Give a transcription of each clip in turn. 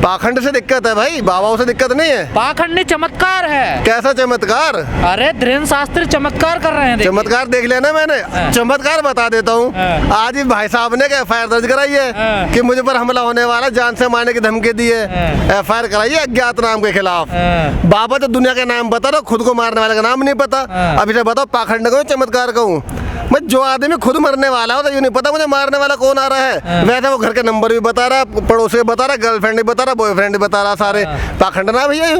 पाखंड से दिक्कत है भाई, बाबाओं से दिक्कत नहीं है। पाखंड नहीं, चमत्कार है। कैसा चमत्कार? अरे धीरेन्द्र शास्त्री चमत्कार कर रहे हैं। चमत्कार देख लिया ना मैंने। चमत्कार बता देता हूँ। आज ही भाई साहब ने FIR दर्ज कराई है कि मुझे पर हमला होने वाला, जान से मारने की धमकी दी है। FIR कराई है अज्ञात नाम के खिलाफ। बाबा तो दुनिया के नाम बता रहा, खुद को मारने वाले का नाम नहीं पता। अभी से बताओ पाखंड कहूँ चमत्कार कहूँ? मैं जो आदमी खुद मरने वाला हो तो ये नहीं पता मुझे मारने वाला कौन आ रहा है। वैसे वो घर के नंबर भी बता रहा, पड़ोसी भी बता रहा, गर्लफ्रेंड भी बता रहा, बॉयफ्रेंड भी बता रहा, सारे पाखंड ना भैया।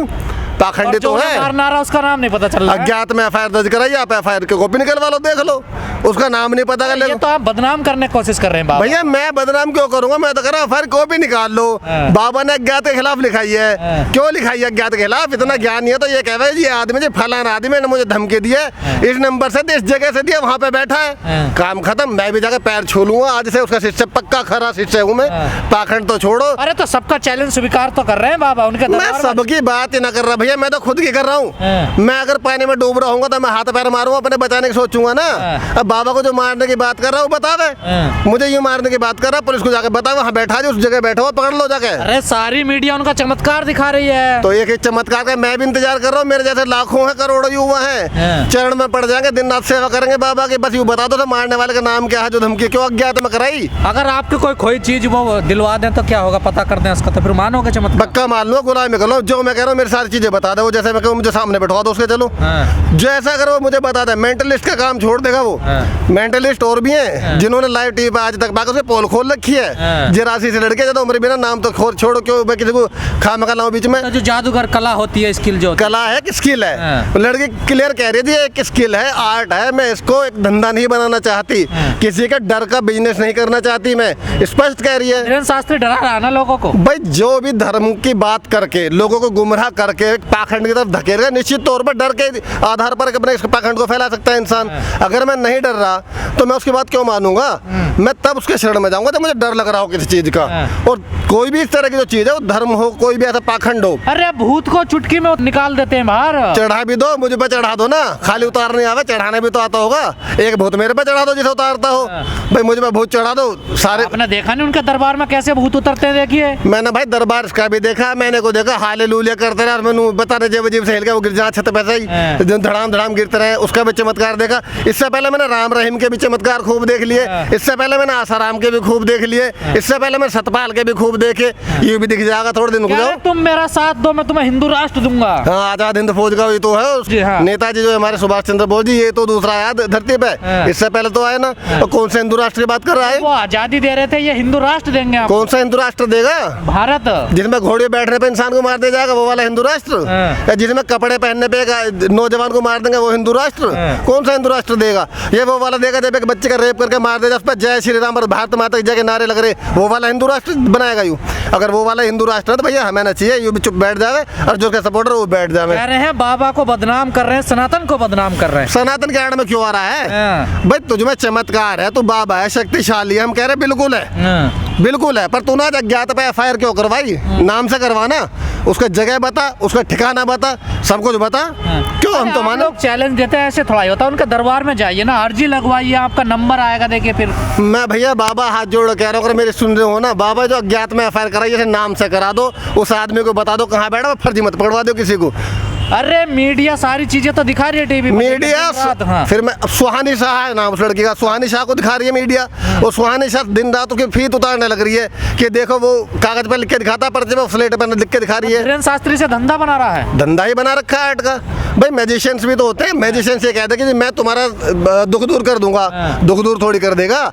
पाखंडी तो है। मारना रहा उसका नाम नहीं पता चल रहा। अज्ञात में FIR दर्ज कराइए, आप FIR की कॉपी निकलवा लो, देख लो, उसका नाम नहीं पता। ये तो आप बदनाम करने की कोशिश कर रहे हैं बाबा। भैया मैं बदनाम क्यों करूंगा? मैं तो कह रहा हूँ FIR कॉपी निकाल लो। बाबा ने अज्ञात के खिलाफ लिखाई है। क्यों लिखाई है अज्ञात के खिलाफ? इतना ज्ञान नहीं है तो ये कह रहे ये आदमी जी फलाना आदमी ने मुझे धमकी दी है, इस नंबर से इस जगह से दिया, वहाँ पे बैठा है, काम खत्म। मैं भी जाकर पैर छू लूंगा, आज से उसका शिष्य, पक्का खरा शिष्य हूँ मैं। पाखंड तो छोड़ो। अरे तो सबका चैलेंज स्वीकार तो कर रहे हैं बाबा उनके। मैं सबकी बात ही ना कर रहा भैया, मैं तो खुद की कर रहा हूँ। मैं अगर पानी में डूब रहा हूँ तो मैं हाथ पैर मारूंगा, अपने बचाने की सोचूंगा ना। अब बाबा को जो मारने की बात कर रहा हूँ बतावे, मुझे यूं मारने की बात कर रहा, पुलिस को जाके बतावे, वहाँ बैठा जो उस जगह बैठा हुआ, पकड़ लो जाके। अरे सारी मीडिया उनका चमत्कार दिखा रही है। तो एक चमत्कार का मैं भी इंतजार कर रहा हूँ। मेरे जैसे लाखों है, करोड़ों युवा है, चरण में पड़ जाएंगे, दिन रात सेवा करेंगे बाबा की। बस यूँ बता दो तो मारने वाले का नाम क्या है, जो धमकी क्यों अज्ञात में कराई। अगर आपकी कोई चीज वो दिलवा दें तो क्या होगा, पता कर दें उसका, तो फिर मानोगे चमत्कार? पक्का मान लो, गुलामी कर लो। जो मैं कह रहा हूँ मेरी सारी चीजें बता दो, जैसे मैं कहूँ मुझे सामने बैठवा दो उसके, चलो जैसा अगर वो मुझे बता दे। मेंटलिस्ट का काम छोड़ देगा वो। मेंटलिस्ट और भी हैं जिन्होंने लाइव टीवी पे आज तक बाकी से पोल खोल रखी है। जरासी से लड़के ज्यादा उम्र बिना नाम तो छोड़ो, क्यों मैं किसी को खाम का बीच में। तो जो जादूगर कला होती है, स्किल जो कला है कि स्किल है, लड़की क्लियर कह रही थी एक स्किल है, आर्ट है। मैं इसको एक धंधा नहीं बनाना चाहती, किसी का डर का बिजनेस नहीं करना चाहती, मैं स्पष्ट कह रही है। धीरेन्द्र शास्त्री डरा रहा ना लोगों को भाई, जो भी धर्म की बात करके लोगों को गुमराह करके पाखंड की तरफ धकेलेगा, निश्चित तौर पर डर के आधार पर अपने इस पाखंड को फैला सकता है इंसान। अगर मैं नहीं डर रहा तो मैं उसकी बात क्यों मानूंगा? मैं तब उसके शरण में जाऊंगा जब मुझे डर लग रहा हो किसी चीज का। और कोई भी इस तरह की जो चीज है, वो धर्म हो, कोई भी ऐसा पाखंड हो। अरे भूत को चुटकी में निकाल देते हैं बाहर। चढ़ा भी दो, मुझे पे चढ़ा दो ना, खाली उतारने आवे, चढ़ाने भी तो आता होगा। एक भूत मेरे पे चढ़ा दो जिसे उतारता हो। भाई मुझे पे भूत चढ़ा दो सारे। आपने देखा नहीं उनके दरबार में कैसे भूत उतरते हैं? देखिए मैंने भाई दरबार का भी देखा, मैंने को देखा हालेलुया करते रहे, मैंने बता रहे जेब से हिल के वो गिर जा छत पे से ही धड़ाम धड़ाम गिरते रहे, उसका भी चमत्कार देखा। इससे पहले मैंने राम रहीम के भी चमत्कार खूब देख लिए, इससे पहले मैंने आसाराम के भी खूब देख लिए, इससे पहले मैंने सतपाल के भी खूब देखे। ये भी दिख जाएगा, थोड़े दिन रुक जाओ। तुम मेरा साथ दो, मैं तुम्हें हिंदू राष्ट्र दूंगा। हाँ, आजाद हिंद फौज का भी तो है नेताजी जो हमारे सुभाष चंद्र बोस जी, ये तो दूसरा आया धरती पे, इससे पहले तो आए ना। और कौन सा हिंदू राष्ट्र की बात कर रहा है? वो आजादी दे रहे थे, ये हिंदू राष्ट्र देंगे आप। कौन सा हिंदू राष्ट्र देगा? भारत, जिसमें घोड़े बैठने पे इंसान को मार दिया जाएगा, वो वाला हिंदू राष्ट्र? जिसमें कपड़े पहनने पे नौजवान को मार देंगे, वो हिंदू राष्ट्र? कौन सा हिंदू राष्ट्र देगा? ये वो वाला देगा जब एक बच्चे का रेप करके मार देगा, उस पर जय श्री राम और भारत माता की जय के नारे लग रहे, वो वाला हिंदू राष्ट्र बनाएगा यूं? अगर वो वाला हिंदू राष्ट्र है तो भैया हमें ना चाहिए, यूं भी चुप बैठ जावे और जो उसका सपोर्टर वो बैठ जावे। कह रहे हैं बाबा को बदनाम कर रहे हैं, सनातन को बदनाम कर रहे हैं। सनातन के आड़ में क्यों आ रहा है भाई? तुझमें चमत्कार है, तू बाबा है, शक्तिशाली है, हम कह रहे बिल्कुल है, बिल्कुल है। पर तू ना अज्ञात पे FIR क्यों करवाई? नाम से करवाना, उसका जगह बता, उसका ठिकाना बता, सब कुछ बता। क्यों हम तो मानो चैलेंज देते हैं, ऐसे थोड़ा ही होता है। उनके दरबार में जाइए ना, अर्जी लगवाइए, आपका नंबर आएगा, देखिए फिर। मैं भैया बाबा हाथ जोड़ कह रहा हूँ, अगर मेरे सुन रहे हो ना, बाबा जो अज्ञात में FIR कराइए, जैसे नाम से करा दो, उस आदमी को बता दो कहाँ बैठा, फर्जी मत पकड़वा दो किसी को। अरे मीडिया सारी चीजें तो दिखा रही है टीवी पे। मीडिया फिर मैं सुहानी शाह है नाम उस लड़की का, सुहानी शाह को दिखा रही है मीडिया। और सुहानी शाह दिन रात उसकी फीत उतारने लग रही है कि देखो वो कागज पर लिख के दिखाता, पर्चे पे स्लेट पर लिख के दिखा रही है। धीरेन्द्र शास्त्री से धंधा बना रहा है, धंधा ही बना रखा है आर्ट का। भाई मैजिशियंस भी तो होते हैं, मैजिशियंस ये कहते हैं कि मैं तुम्हारा दुख दूर कर दूंगा, दुख दूर थोड़ी कर देगा।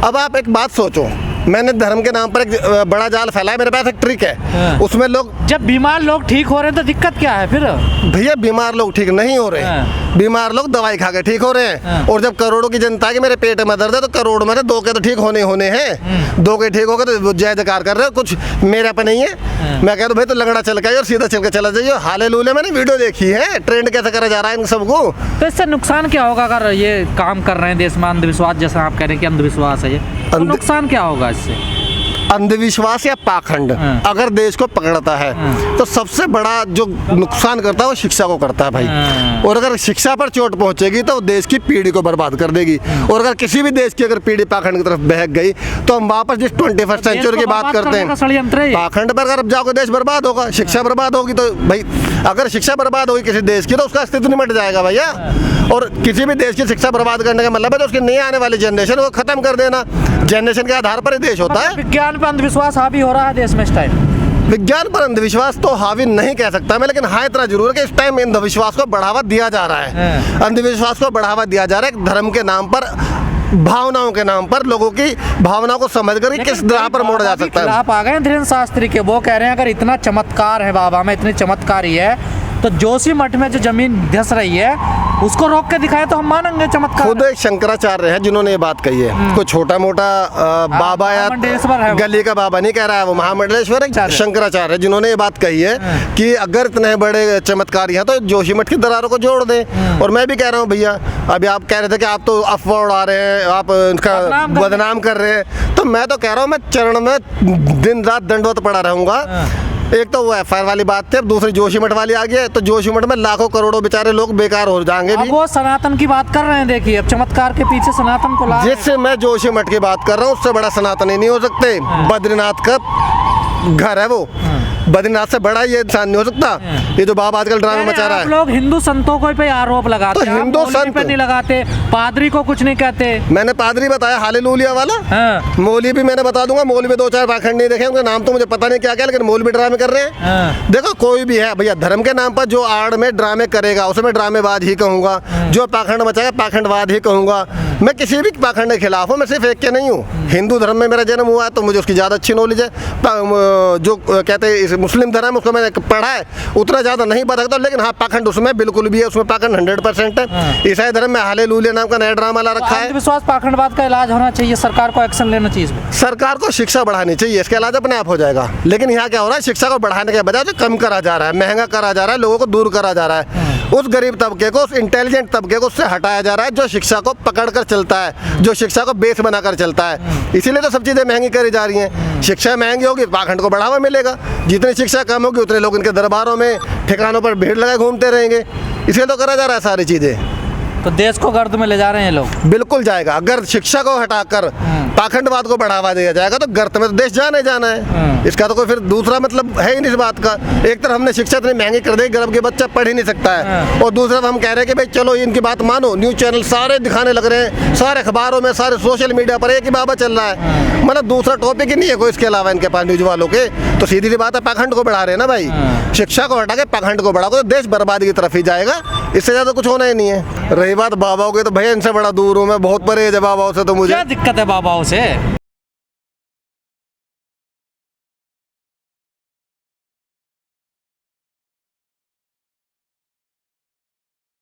अब आप एक बात सोचो, मैंने धर्म के नाम पर एक बड़ा जाल फैलाया, मेरे पास एक ट्रिक है, उसमें लोग जब बीमार लोग ठीक हो रहे हैं तो दिक्कत क्या है फिर? भैया बीमार लोग ठीक नहीं हो रहे हैं, बीमार लोग दवाई खा के ठीक हो रहे हैं। और जब करोड़ों की जनता के मेरे पेट में दर्द है तो करोड़ में से 2 के तो ठीक होने हैं, 2 के ठीक हो गए तो जय जयकार कर रहे हो, कुछ मेरा पे नहीं है। मैं कह दूं भाई तो लगड़ा चल के और सीधा चल के चला जाइए। हालेलुया मैंने वीडियो देखी है, ट्रेंड कैसे करा जा रहा है इन सबको। तो इससे नुकसान क्या होगा अगर ये काम कर रहे हैं देश में? अंधविश्वास जैसा आप कह रहे हैं कि अंधविश्वास है ये, तो नुकसान क्या होगा इससे? अंधविश्वास या पाखंड अगर देश को पकड़ता है तो सबसे बड़ा जो नुकसान करता है वो शिक्षा को करता है भाई। और अगर शिक्षा पर चोट पहुंचेगी तो देश की पीढ़ी को बर्बाद कर देगी। और अगर किसी भी देश की अगर पीढ़ी पाखंड की तरफ बहक गई तो हम वापस जिस 21st सेंचुरी की बात करते हैं, पाखंड पर अगर जाओगे देश बर्बाद होगा। शिक्षा बर्बाद होगी तो भाई, अगर शिक्षा बर्बाद होगी किसी देश की तो उसका अस्तित्व निमट जाएगा भैया। और किसी भी देश की शिक्षा बर्बाद करने का मतलब है तो उसकी नई आने वाली जनरेशन को खत्म कर देना। जनरेशन के आधार पर ही देश होता है। विज्ञान पर अंधविश्वास हावी हो रहा है देश में इस टाइम। विज्ञान पर अंधविश्वास तो हावी नहीं कह सकता मैं, लेकिन हाँ इतना जरूर है कि इस टाइम अंधविश्वास को बढ़ावा दिया जा रहा है। अंधविश्वास को बढ़ावा दिया जा रहा है धर्म के नाम पर, भावनाओं के नाम पर, लोगों की भावनाओं को समझकर किस राह पर मोड़ा जा सकता है। आप आ गए धीरेन्द्र शास्त्री के, वो कह रहे हैं अगर इतना चमत्कार है बाबा में, इतनी चमत्कारी है तो जोशी मठ में जो जमीन धस रही है उसको रोक के दिखाए तो हम मानेंगे चमत्कार। खुद एक शंकराचार्य है जिन्होंने ये बात कही है। कोई छोटा मोटा बाबा या गली का बाबा नहीं कह रहा है, वो महामंडलेश्वर है, शंकराचार्य है जिन्होंने ये बात कही है कि अगर इतने बड़े चमत्कारी हैं तो जोशी मठ की दरारों को जोड़ दें। और मैं भी कह रहा हूँ भैया, अभी आप कह रहे थे कि आप तो अफवाह उड़ा रहे हैं, आप उनका बदनाम कर रहे हैं, तो मैं तो कह रहा हूँ मैं चरण में दिन रात दंडवत पड़ा रहूंगा। एक तो वो एफआईआर वाली बात थी, अब दूसरी जोशीमठ वाली आ गई है, तो जोशीमठ में लाखों करोड़ों बेचारे लोग बेकार हो जाएंगे भी। वो सनातन की बात कर रहे हैं, देखिए अब चमत्कार के पीछे सनातन को ला, जिससे मैं जोशीमठ की बात कर रहा हूँ उससे बड़ा सनातन ही नहीं हो सकते। बद्रीनाथ का घर है वो, बद्रीनाथ से बड़ा ये इंसान नहीं हो सकता। ये जो बाबा आजकल ड्रामे मचा रहा है। लोग हिंदू संतों को पे आरोप लगाते हैं, हिंदू संत पे नहीं लगाते, पादरी को कुछ नहीं कहते। मैंने पादरी बताया हालेलुया वाला, मौलवी भी मैंने बता दूंगा। मौलवी दो चार पाखंड नहीं देखे, उनका नाम तो मुझे पता नहीं क्या क्या, लेकिन मौलवी ड्रामे कर रहे हैं। देखो कोई भी है भैया, धर्म के नाम पर जो आड़ में ड्रामे करेगा उसे मैं ड्रामेबाज ही कहूंगा, जो पाखंड मचाएगा पाखंडवाद ही कहूंगा। मैं किसी भी पाखंड के खिलाफ हूँ, मैं सिर्फ एक के नहीं हूँ। हिंदू धर्म में मेरा जन्म हुआ है तो मुझे उसकी ज़्यादा अच्छी नॉलेज है। जो कहते हैं मुस्लिम धर्म उसको मैंने पढ़ा है, उतना ज़्यादा नहीं बता सकता, लेकिन हाँ पाखंड उसमें बिल्कुल भी है, उसमें पाखंड 100% है। ईसाई धर्म में हालेलुया नाम का नया ड्रामा ला रखा है। विश्वास पाखंडवाद का इलाज होना चाहिए, सरकार को एक्शन लेना चाहिए। सरकार को शिक्षा बढ़ानी चाहिए, इसका इलाज अपने आप हो जाएगा। लेकिन यहाँ क्या हो रहा है, शिक्षा को बढ़ाने के बजाय जो कम करा जा रहा है, महंगा करा जा रहा है, लोगों को दूर करा जा रहा है। उस गरीब तबके को, उस इंटेलिजेंट तबके को उससे हटाया जा रहा है जो शिक्षा को पकड़ कर चलता है, जो शिक्षा को बेस बनाकर चलता है। इसीलिए तो सब चीज़ें महंगी करी जा रही हैं। शिक्षा महंगी होगी, पाखंड को बढ़ावा मिलेगा। जितनी शिक्षा कम होगी उतने लोग इनके दरबारों में ठिकानों पर भीड़ लगाए घूमते रहेंगे। इसलिए तो करा जा रहा है सारी चीज़ें। तो देश को गर्द में ले जा रहे हैं लोग। बिल्कुल जाएगा, अगर शिक्षा को हटाकर पाखंडवाद को बढ़ावा दिया जाएगा तो गर्त में तो देश जाने जाना है। इसका तो कोई फिर दूसरा मतलब है ही नहीं इस बात का। एक तरफ हमने शिक्षा इतनी महंगी कर दी, गरीब के बच्चा पढ़ ही नहीं सकता है, और दूसरा हम कह रहे हैं कि भाई चलो इनकी बात मानो। न्यूज़ चैनल सारे दिखाने लग रहे हैं, सारे अखबारों में, सारे सोशल मीडिया पर एक ही बाबा चल रहा है। मतलब दूसरा टॉपिक ही नहीं है कोई इसके अलावा इनके पास न्यूज़ वालों के। तो सीधी सी बात है, पाखंड को बढ़ा रहे हैं ना भाई। शिक्षा को हटा के पाखंड को बढ़ाओ तो देश बर्बादी की तरफ ही जाएगा, इससे ज़्यादा कुछ होना ही नहीं है। रही बात बाबाओं की, तो भैया इनसे बड़ा दूर हूँ मैं, बहुत परहेज है बाबाओं से। तो मुझे क्या दिक्कत है बाबाओं से?